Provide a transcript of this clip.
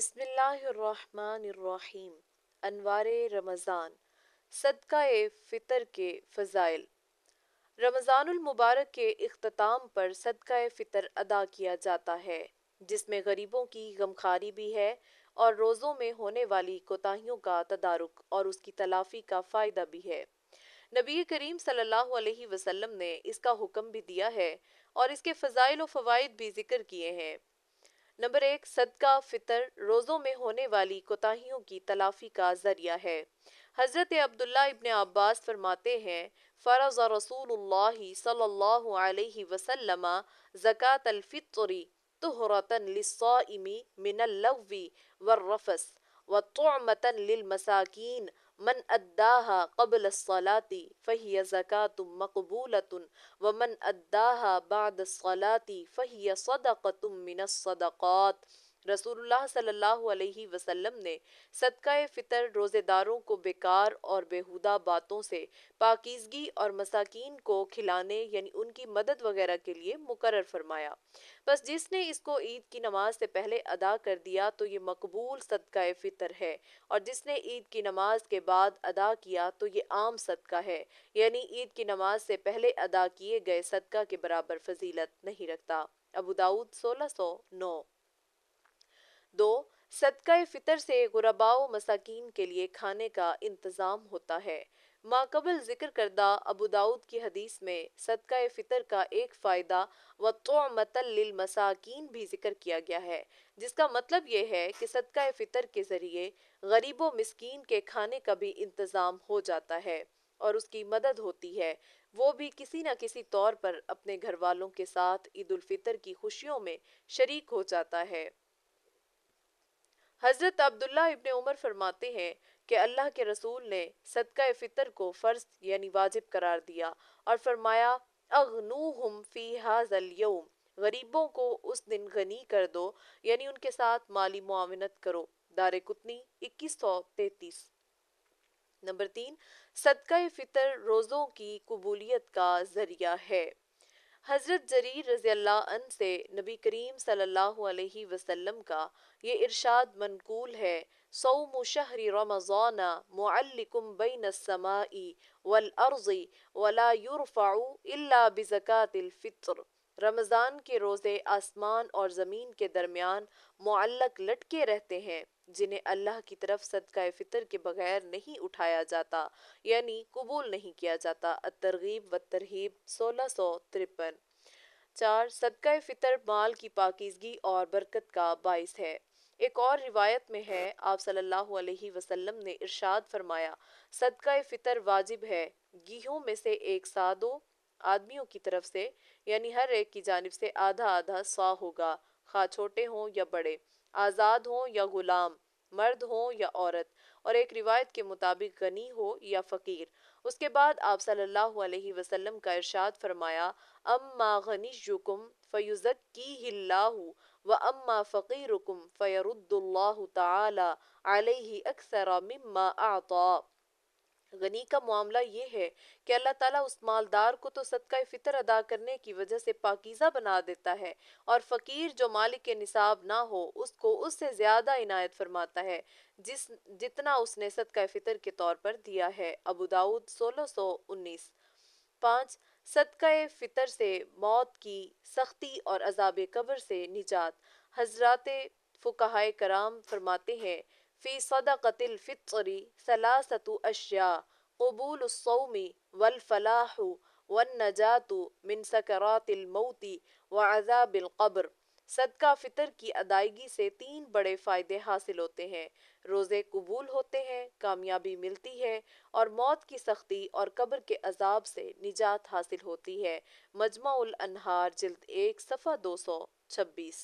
بسم اللہ الرحمن الرحیم۔ انوار رمضان، صدقہ فطر کے فضائل۔ رمضان المبارک کے اختتام پر صدقہ فطر ادا کیا جاتا ہے، جس میں غریبوں کی غمخواری بھی ہے اور روزوں میں ہونے والی کوتاہیوں کا تدارک اور اس کی تلافی کا فائدہ بھی ہے۔ نبی کریم صلی اللہ علیہ وسلم نے اس کا حکم بھی دیا ہے اور اس کے فضائل و فوائد بھی ذکر کیے ہیں۔ نمبر 1، صدقہ فطر روزوں میں ہونے والی کوتاہیوں کی تلافی کا ذریعہ ہے۔ حضرت عبداللہ ابن عباس فرماتے ہیں، فرض رسول اللہ صلی اللہ علیہ وسلم زکاة الفطر طہرۃ للصائم من اللغو والرفث وطعمة للمساکین من اداها قبل الصلاة فهي زکاة مقبولة ومن اداها بعد الصلاة فهي صدقة من الصدقات۔ رسول اللہ صلی اللہ علیہ وسلم نے صدقہ فطر روزے داروں کو بیکار اور بیہودہ باتوں سے پاکیزگی اور مساکین کو کھلانے یعنی ان کی مدد وغیرہ کے لیے مقرر فرمایا۔ بس جس نے اس کو عید کی نماز سے پہلے ادا کر دیا تو یہ مقبول صدقہ فطر ہے، اور جس نے عید کی نماز کے بعد ادا کیا تو یہ عام صدقہ ہے، یعنی عید کی نماز سے پہلے ادا کیے گئے صدقہ کے برابر فضیلت نہیں رکھتا۔ ابو داؤد 1609۔ 2، صدقہ فطر سے غرباء و مساکین کے لیے کھانے کا انتظام ہوتا ہے۔ ماقبل ذکر کردہ ابو داؤد کی حدیث میں صدقہ فطر کا ایک فائدہ وطعمة للمساکین بھی ذکر کیا گیا ہے، جس کا مطلب یہ ہے کہ صدقہ فطر کے ذریعے غریب و مسکین کے کھانے کا بھی انتظام ہو جاتا ہے اور اس کی مدد ہوتی ہے، وہ بھی کسی نہ کسی طور پر اپنے گھر والوں کے ساتھ عید الفطر کی خوشیوں میں شریک ہو جاتا ہے۔ حضرت عبداللہ ابن عمر فرماتے ہیں کہ اللہ کے رسول نے صدقہ فطر کو فرض یعنی واجب قرار دیا اور فرمایا، اغنوہم فی ھذا الیوم، غریبوں کو اس دن غنی کر دو، یعنی ان کے ساتھ مالی معاونت کرو۔ دارقطنی 2133۔ نمبر 3، صدقہ فطر روزوں کی قبولیت کا ذریعہ ہے۔ حضرت جریر رضی اللہ عنہ سے نبی کریم صلی اللہ علیہ وسلم کا یہ ارشاد منقول ہے، صوم شہر رمضان معلق بین السماء والارض ولا يرفع الا بزکاة الفطر۔ رمضان کے روزے آسمان اور زمین کے درمیان معلق لٹکے رہتے ہیں، جنہیں اللہ کی طرف صدقہ فطر کے بغیر نہیں اٹھایا جاتا، یعنی قبول نہیں کیا جاتا۔ الترغیب والترہیب 1653۔ 4، صدقہ فطر مال کی پاکیزگی اور برکت کا باعث ہے۔ ایک اور روایت میں ہے، آپ صلی اللہ علیہ وسلم نے ارشاد فرمایا، صدقہ فطر واجب ہے، گیہوں میں سے ایک سا دو، آدمیوں کی طرف سے یعنی ہر ایک کی جانب سے آدھا آدھا سا ہوگا، خواہ چھوٹے ہوں یا بڑے، آزاد ہوں یا غلام، مرد ہوں یا عورت، اور ایک روایت کے مطابق غنی ہو یا فقیر۔ اس کے بعد آپ صلی اللہ علیہ وسلم کا ارشاد فرمایا، اما غنیکم فیزکیہ اللہ واما فقیرکم فیرد اللہ تعالی علیہ اکثر مما اعطی۔ غنی کا معاملہ یہ ہے کہ اللہ تعالیٰ اس مالدار کو تو صدقہ فطر ادا کرنے کی وجہ سے پاکیزہ بنا دیتا ہے، اور فقیر جو مالک نصاب نہ ہو اس کو اس سے زیادہ عنایت فرماتا ہے جتنا اس نے صدقہ فطر کے طور پر دیا ہے۔ ابو داؤد 1619۔ 5، صدقہ فطر سے موت کی سختی اور عذاب قبر سے نجات۔ حضرات فقہائے کرام فرماتے ہیں، فی صدقۃ الفطر ثلاثۃ اشیاء، قبول الصوم والفلاح والنجاۃ من سکرات الموت وعذاب القبر۔ صدقہ فطر کی ادائیگی سے 3 بڑے فائدے حاصل ہوتے ہیں، روزے قبول ہوتے ہیں، کامیابی ملتی ہے، اور موت کی سختی اور قبر کے عذاب سے نجات حاصل ہوتی ہے۔ مجمع الانہار جلد 1 صفحہ 226۔